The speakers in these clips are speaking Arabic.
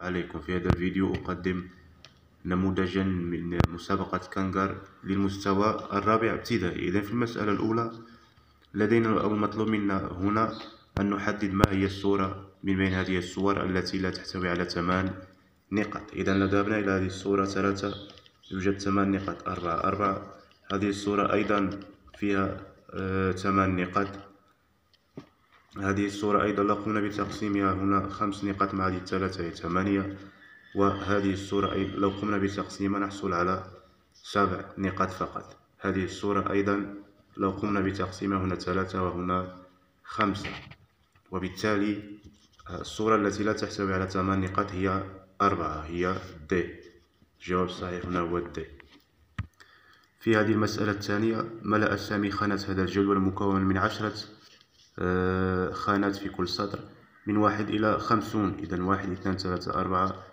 عليكم. في هذا الفيديو أقدم نموذجا من مسابقة كانغر للمستوى الرابع ابتدائي. إذا في المسألة الأولى لدينا أو مطلوب منا هنا أن نحدد ما هي الصورة من بين هذه الصور التي لا تحتوي على 8 نقاط. إذا لو ذهبنا إلى هذه الصورة 3 يوجد 8 نقاط، 4 هذه الصورة أيضا فيها 8 نقاط. هذه الصورة أيضا لو قمنا بتقسيمها هنا 5 نقاط مع هذه الثلاثة هي 8. وهذه الصورة أيضا لو قمنا بتقسيمها نحصل على 7 نقاط فقط. هذه الصورة أيضا لو قمنا بتقسيمها هنا 3 وهنا 5. وبالتالي الصورة التي لا تحتوي على 8 نقاط هي 4، هي D. الجواب الصحيح هنا هو D. في هذه المسألة الثانية ملأ سامي خانة هذا الجدول المكون من 10 خانات في كل سطر من 1 إلى 50. إذا 1 2 3 4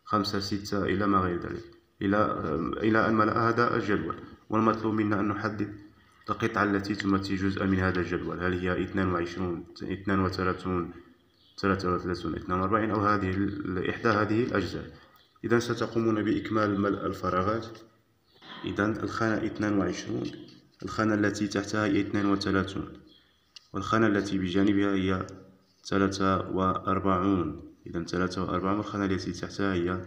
5 6 إلى ما غير ذلك إلى أن ملأ هذا الجدول. والمطلوب منا أن نحدد القطعة التي تمثل جزءا من هذا الجدول، هل هي 22 32 33 42 أو إحدى هذه الأجزاء. إذا ستقومون بإكمال ملء الفراغات. إذا الخانة 22 الخانة التي تحتها هي 32، والخانة التي بجانبها هي 43. إذا 43 والخانة التي تحتها هي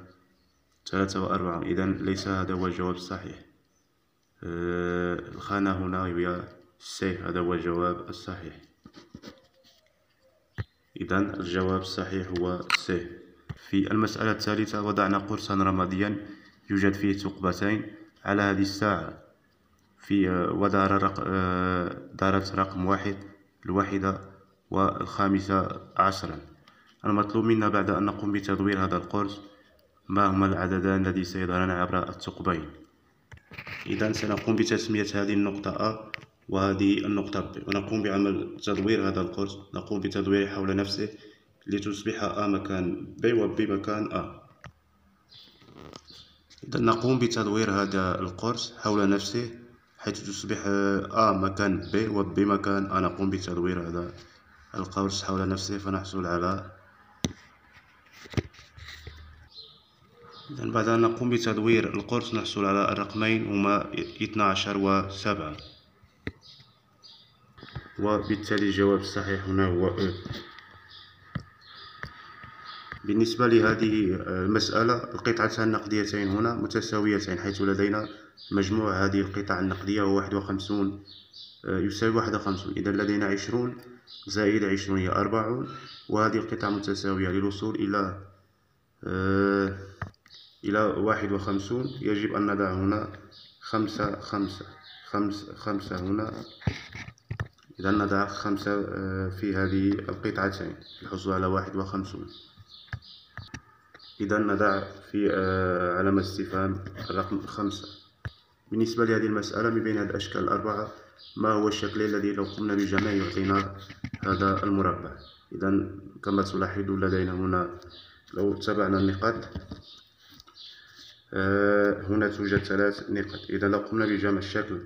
43. إذا ليس هذا هو الجواب الصحيح. الخانة هنا هي C، هذا هو الجواب الصحيح. إذا الجواب الصحيح هو C. في المسألة الثالثة وضعنا قرصا رماديا يوجد فيه ثقبتين على هذه الساعة دارت رقم 1 الواحدة والخامسة عشرا. المطلوب منا بعد أن نقوم بتدوير هذا القرص ما هما العددان الذي سيظهران عبر الثقبين. إذا سنقوم بتسمية هذه النقطة A وهذه النقطة B، ونقوم بعمل تدوير هذا القرص. نقوم بتدويره حول نفسه لتصبح A مكان B و B مكان A. إذا نقوم بتدوير هذا القرص حول نفسه حيث تصبح A مكان B و B مكان A. نقوم بتدوير هذا القرص حول نفسه فنحصل على إذا بعد أن نقوم بتدوير القرص نحصل على الرقمين هما 12 و 7. وبالتالي الجواب الصحيح هنا هو E. بالنسبة لهذه المسألة القطعتان النقديتين هنا متساويتين، حيث لدينا مجموع هذه القطع النقدية هو 51 يساوي 51. إذا لدينا 20 زائد 20 هي 40، وهذه القطع متساوية. للوصول إلى 51 يجب أن نضع هنا 5 هنا. إذا نضع 5 في هذه القطعتين للحصول على 51. إذا نضع في علامة استفهام الرقم 5. بالنسبة لهذه المسألة من بين هذه الأشكال الأربعة ما هو الشكل الذي لو قمنا بجمعه يعطينا هذا المربع؟ إذا كما تلاحظون لدينا هنا لو تبعنا النقاط هنا توجد 3 نقاط. إذا لو قمنا بجمع الشكل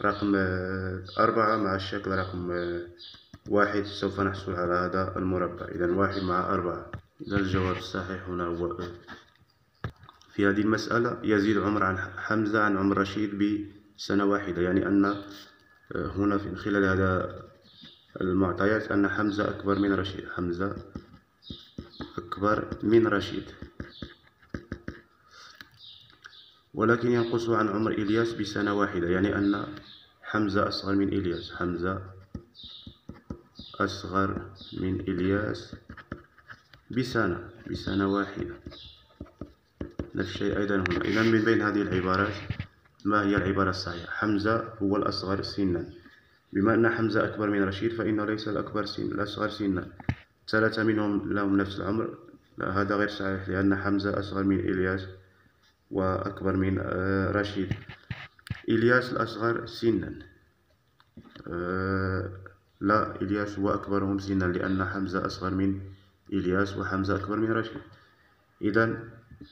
رقم 4 مع الشكل رقم 1 سوف نحصل على هذا المربع. إذا 1 مع 4. إذا الجواب الصحيح هنا هو E. في هذه المسألة يزيد عمر حمزة عن عمر رشيد بسنة واحدة، يعني أن هنا من خلال هذا المعطيات أن حمزة أكبر من رشيد. حمزة أكبر من رشيد، ولكن ينقص عن عمر إلياس بسنة واحدة، يعني أن حمزة أصغر من إلياس. حمزة أصغر من إلياس بسنة واحدة. نفس الشيء أيضا هنا. إذا من بين هذه العبارات ما هي العبارة الصحيحة؟ حمزة هو الأصغر سنا. بما أن حمزة أكبر من رشيد فإنه ليس الأصغر سنا. 3 منهم لهم نفس العمر. لا، هذا غير صحيح، لأن حمزة أصغر من إلياس وأكبر من رشيد. إلياس الأصغر سنا. لا، إلياس هو أكبرهم سنا، لأن حمزة أصغر من إلياس وحمزة أكبر من رشيد. إذا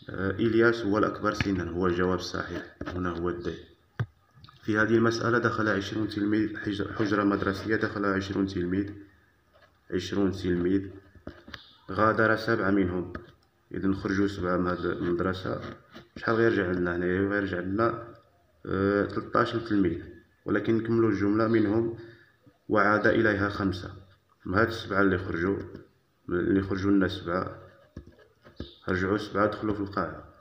إلياس هو الأكبر سنا، هو الجواب الصحيح هنا هو D. في هذه المسألة دخل 20 تلميذ حجرة مدرسية. دخل 20 تلميذ. غادر 7 منهم. إذا نخرجوا 7 من هاد المدرسة، شحال غيرجع لنا هنايا؟ غيرجع لنا 13 تلميذ، ولكن نكملوا الجملة منهم وعاد إليها 5. من هاد 7 اللي خرجوا لنا 7 رجعوا 7 دخلوا في القاعة،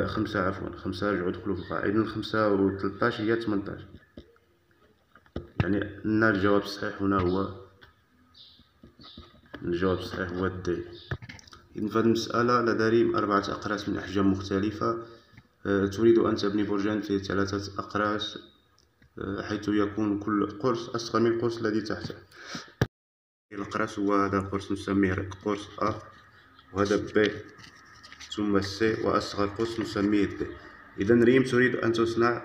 5 عفوا 5 رجعوا دخلوا في القاعة. إذا 5 و 13 هي 18. يعني أن الجواب الصحيح هنا هو الدال. إذن في هذه المسألة لدى 4 أقراص من أحجام مختلفة. تريد أن تبني برجا فيه 3 أقراص، حيث يكون كل قرص أصغر من القرص الذي تحته. الأقراص هو هذا القرص نسميه قرص A، وهذا B ثم C، وأصغر قرص نسميه D. إذن ريم تريد أن تصنع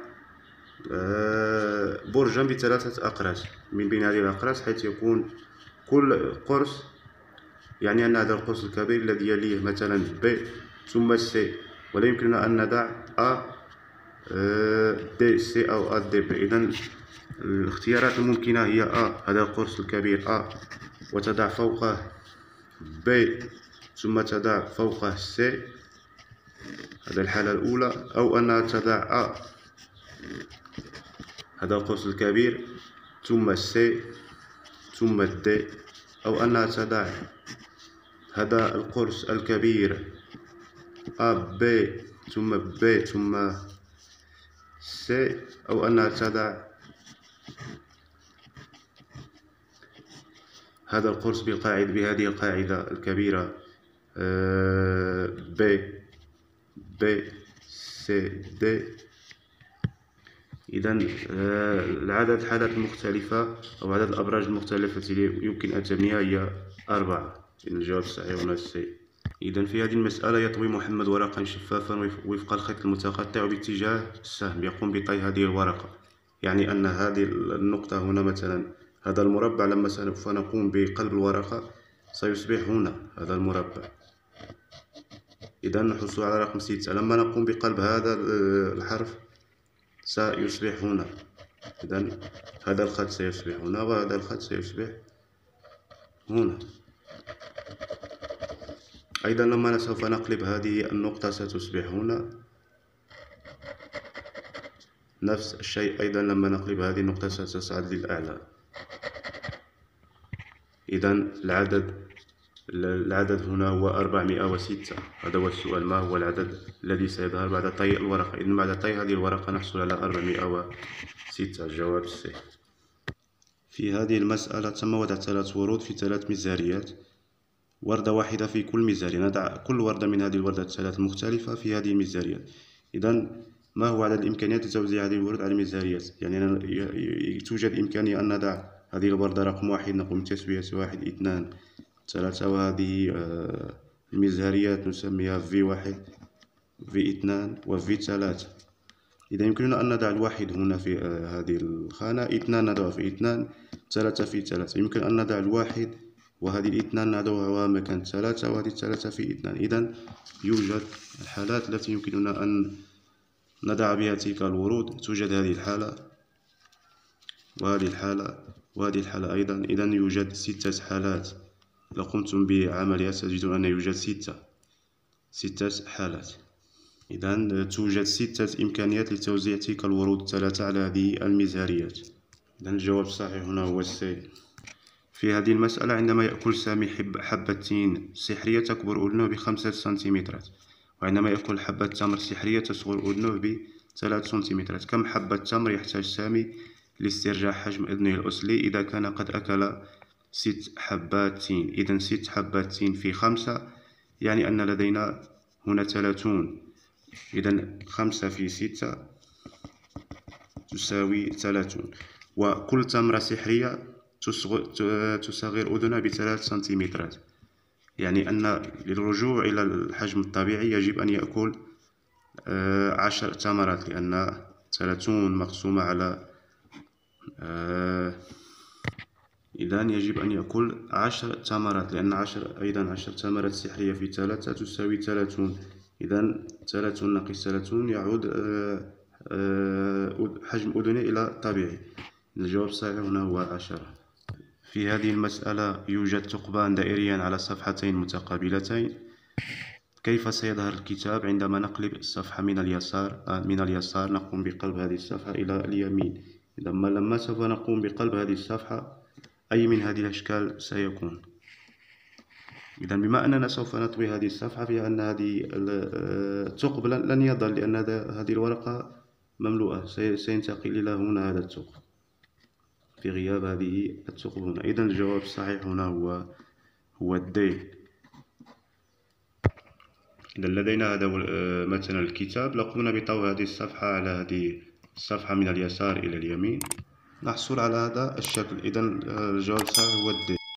برجا ب3 أقراص من بين هذه الأقراص، حيث يكون كل قرص، يعني أن هذا القرص الكبير الذي يليه مثلا B ثم C، ولا يمكننا أن ندع A D C أو A D B. إذن الاختيارات الممكنة هي A، هذا القرص الكبير A وتضع فوقه B ثم تضع فوقه C، هذا الحالة الأولى، أو أنها تضع A هذا القرص الكبير ثم C ثم D، أو أنها تضع هذا القرص الكبير A B ثم B ثم C، أو أنها تضع هذا القرص بهذه القاعدة الكبيرة B B C D. إذن العدد الحالات المختلفة أو عدد الأبراج المختلفة التي يمكن أن تبنيها هي 4. إذن الجواب الصحيح هنا C. إذن في هذه المسألة يطوي محمد ورقا شفافا وفق الخيط المتقطع باتجاه السهم، يقوم بطي هذه الورقة. يعني أن هذه النقطة هنا مثلا، هذا المربع لما سوف نقوم بقلب الورقة سيصبح هنا هذا المربع. إذا نحصل على رقم 6. لما نقوم بقلب هذا الحرف سيصبح هنا. إذا هذا الخط سيصبح هنا وهذا الخط سيصبح هنا. أيضا لما سوف نقلب هذه النقطة ستصبح هنا. نفس الشيء أيضا لما نقلب هذه النقطة ستصعد للأعلى. إذا العدد هنا هو 406. هذا هو السؤال، ما هو العدد الذي سيظهر بعد طي الورقة؟ إذن بعد طي هذه الورقة نحصل على 406. الجواب سي. في هذه المسألة تم وضع 3 ورود في 3 مزاريات، وردة واحدة في كل مزارية. نضع كل وردة من هذه الوردات 3 المختلفة في هذه المزاريات. إذن ما هو عدد الإمكانيات لتوزيع هذه الورود على المزاريات؟ يعني توجد إمكانية أن نضع هذه الوردة رقم 1، نقوم بتسوية 1 2 3، وهذه المزهريات نسميها V1 V2 و V3. إذا يمكننا أن نضع الواحد هنا في هذه الخانة، 2 نضعها في 2، 3 في 3. يمكن أن نضع الواحد وهذه الاثنان نضعها مكان 3، وهذه 3 في 2. إذا يوجد الحالات التي يمكننا أن نضع بها تلك الورود. توجد هذه الحالة وهذه الحالة وهذه الحالة أيضا. إذا يوجد 6 حالات. لو قمتم بعملها ستجدون أن يوجد 6 حالات. إذا توجد 6 إمكانيات لتوزيع تلك الورود 3 على هذه المزهريات. إذا الجواب الصحيح هنا هو السي. في هذه المسألة عندما يأكل سامي حبة سحرية تكبر أذنه ب5 سنتيمترات، وعندما يأكل حبة تمر سحرية تصغر أذنه ب3 سنتيمترات، كم حبة تمر يحتاج سامي لاسترجاع حجم أذنه الأصلي إذا كان قد أكل 6 حبات تين؟ إذا 6 حبات تين في 5 يعني أن لدينا هنا 30. إذا 5 في 6 تساوي 30، وكل تمرة سحرية تصغر أذنها ب3 سنتيمترات. يعني أن للرجوع إلى الحجم الطبيعي يجب أن يأكل 10 تمرات، لأن 30 مقسومة على إذا يجب أن يأكل 10 تمرات، لأن 10 تمرات سحرية في 3 تساوي 30. إذا 30 ناقص 30 يعود حجم أذنه إلى الطبيعي. الجواب الصحيح هنا هو 10. في هذه المسألة يوجد ثقبان دائريان على صفحتين متقابلتين. كيف سيظهر الكتاب عندما نقلب الصفحة من اليسار نقوم بقلب هذه الصفحة إلى اليمين. إذا لما سوف نقوم بقلب هذه الصفحة أي من هذه الأشكال سيكون. إذا بما أننا سوف نطوي هذه الصفحة فإن هذه الثقب لن يظل، لأن هذه الورقة مملوءة، سينتقل إلى هنا هذا الثقب في غياب هذه الثقب هنا. إذا الجواب الصحيح هنا هو الدين. إذا لدينا هذا مثلا الكتاب، لو قمنا بطوي هذه الصفحة على هذه الصفحة من اليسار إلى اليمين نحصل على هذا الشكل. إذا الجواب الصحيح هو الدين.